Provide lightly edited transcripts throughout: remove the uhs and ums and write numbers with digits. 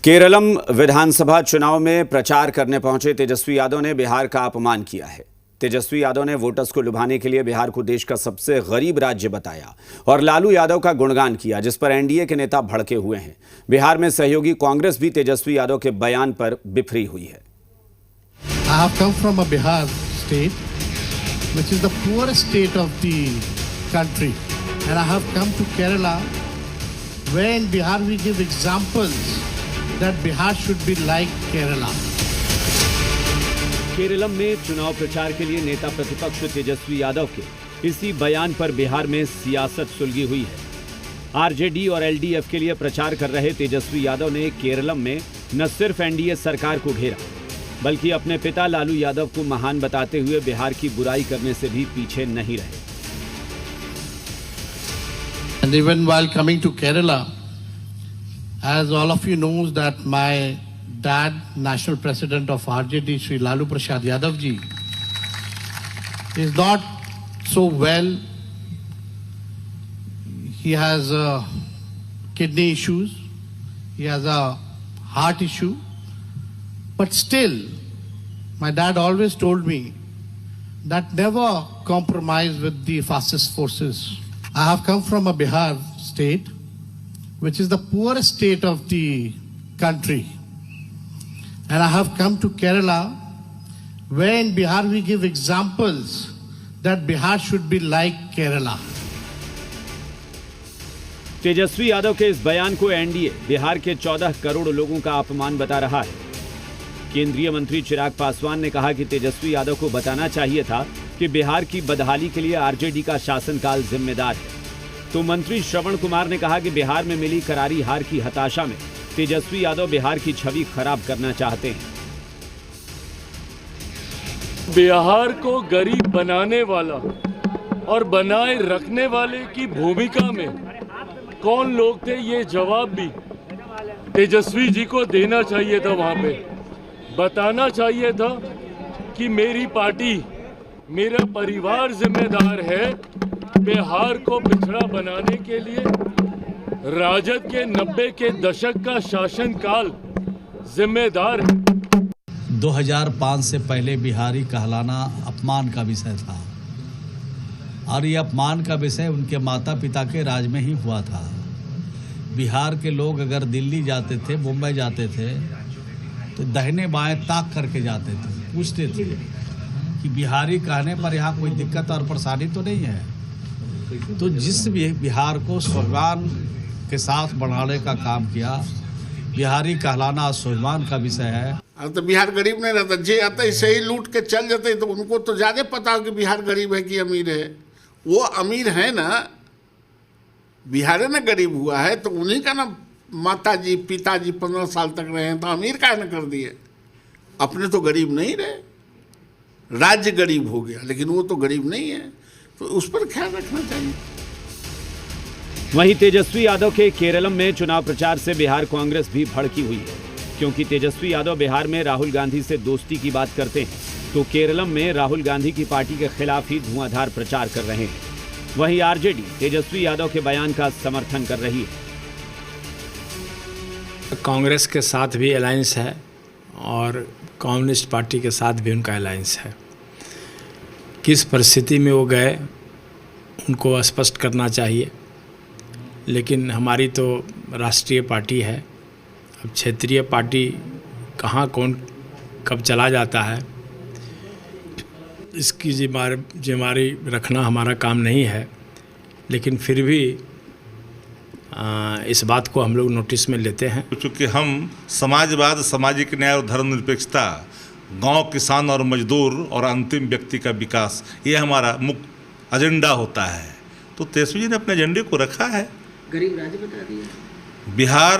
केरलम विधानसभा चुनाव में प्रचार करने पहुंचे तेजस्वी यादव ने बिहार का अपमान किया है। तेजस्वी यादव ने वोटर्स को लुभाने के लिए बिहार को देश का सबसे गरीब राज्य बताया और लालू यादव का गुणगान किया, जिस पर एनडीए के नेता भड़के हुए हैं। बिहार में सहयोगी कांग्रेस भी तेजस्वी यादव के बयान पर बिफरी हुई है। I have come from a Bihar state, which is the poorest state of the country, and I have come to Kerala, where in Bihar we give examples that Bihar should be like Kerala. Keralam में चुनाव प्रचार के लिए नेता प्रतिपक्ष तेजस्वी यादव के इसी बयान पर बिहार में सियासत सुलगी हुई है। आरजेडी और एलडीएफ के लिए प्रचार कर रहे तेजस्वी यादव ने केरलम में न सिर्फ एनडीए सरकार को घेरा, बल्कि अपने पिता लालू यादव को महान बताते हुए बिहार की बुराई करने से भी पीछे नहीं रहे। And even while coming to Kerala, as all of you knows that my dad, National President of RJD, Sri Lalu Prasad Yadav ji, is not so well. He has kidney issues, he has a heart issue, but still, my dad always told me that never compromise with the fascist forces. I have come from a Bihar state, which is the poorest state of the country. And I have come to Kerala, where in Bihar we give examples that Bihar should be like Kerala. Tejashwi Yadav के इस बयान को NDA Bihar के 14 करोड़ लोगों का अपमान बता रहा है। केंद्रीय मंत्री चिराग पासवान ने कहा कि तेजस्वी यादव को बताना चाहिए था कि बिहार की बदहाली के लिए आरजेडी का शासनकाल जिम्मेदार है। तो मंत्री श्रवण कुमार ने कहा कि बिहार में मिली करारी हार की हताशा में तेजस्वी यादव बिहार की छवि खराब करना चाहते हैं। बिहार को गरीब बनाने वाला और बनाए रखने वाले की भूमिका में कौन लोग थे, ये जवाब भी तेजस्वी जी को देना चाहिए था। वहां पे बताना चाहिए था कि मेरी पार्टी, मेरा परिवार जिम्मेदार है बिहार को पिछड़ा बनाने के लिए। राजद के 90 के दशक का शासनकाल जिम्मेदार है। 2005 से पहले बिहारी कहलाना अपमान का विषय था और ये अपमान का विषय उनके माता पिता के राज में ही हुआ था। बिहार के लोग अगर दिल्ली जाते थे, मुंबई जाते थे, तो दाहिने बाएं ताक करके जाते थे, पूछते थे कि बिहारी कहने पर यहाँ कोई दिक्कत और परेशानी तो नहीं है। तो जिस भी बिहार को स्वाभिमान के साथ बढ़ाने का काम किया, बिहारी कहलाना स्वाभिमान का विषय है। अब तो बिहार गरीब नहीं रहता, जे आता है सही लूट के चल जाते, तो उनको तो ज़्यादा पता हो कि बिहार गरीब है कि अमीर है। वो अमीर है ना, बिहार ना गरीब हुआ है, तो उन्हीं का ना माता जी पिताजी 15 साल तक रहे हैं, तो अमीर का न कर दिए। अपने तो गरीब नहीं रहे, राज्य गरीब हो गया, लेकिन वो तो गरीब नहीं है, तो उस पर ख्याल रखना चाहिए। वहीं तेजस्वी यादव के केरलम में चुनाव प्रचार से बिहार कांग्रेस भी भड़की हुई है, क्योंकि तेजस्वी यादव बिहार में राहुल गांधी से दोस्ती की बात करते हैं, तो केरलम में राहुल गांधी की पार्टी के खिलाफ ही धुआंधार प्रचार कर रहे हैं। वहीं आरजेडी तेजस्वी यादव के बयान का समर्थन कर रही है। कांग्रेस के साथ भी अलायंस है और कम्युनिस्ट पार्टी के साथ भी उनका अलायंस है। किस परिस्थिति में वो गए उनको स्पष्ट करना चाहिए, लेकिन हमारी तो राष्ट्रीय पार्टी है। अब क्षेत्रीय पार्टी कहाँ कौन कब चला जाता है, इसकी जिम्मेदारी रखना हमारा काम नहीं है, लेकिन फिर भी इस बात को हम लोग नोटिस में लेते हैं। चूँकि हम समाजवाद, सामाजिक न्याय और धर्मनिरपेक्षता, गांव, किसान और मजदूर और अंतिम व्यक्ति का विकास, ये हमारा मुख्य एजेंडा होता है। तो तेजस्वी जी ने अपने एजेंडे को रखा है। गरीब राज्य बता दिया। बिहार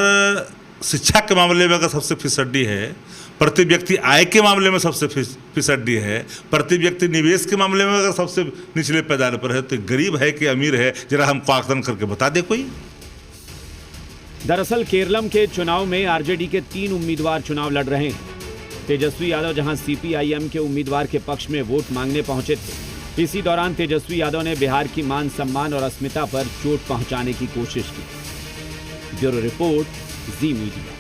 शिक्षा के मामले में अगर सबसे फिसड्डी है, प्रति व्यक्ति आय के मामले में सबसे फिसड्डी है, प्रति व्यक्ति निवेश के मामले में अगर सबसे निचले पैदान पर है, तो गरीब है कि अमीर है, जरा हमको आकलन करके बता दे कोई। दरअसल केरलम के चुनाव में आरजेडी के 3 उम्मीदवार चुनाव लड़ रहे हैं। तेजस्वी यादव जहां सीपीआईएम के उम्मीदवार के पक्ष में वोट मांगने पहुंचे थे, इसी दौरान तेजस्वी यादव ने बिहार की मान सम्मान और अस्मिता पर चोट पहुंचाने की कोशिश की। ब्यूरो रिपोर्ट, जी मीडिया।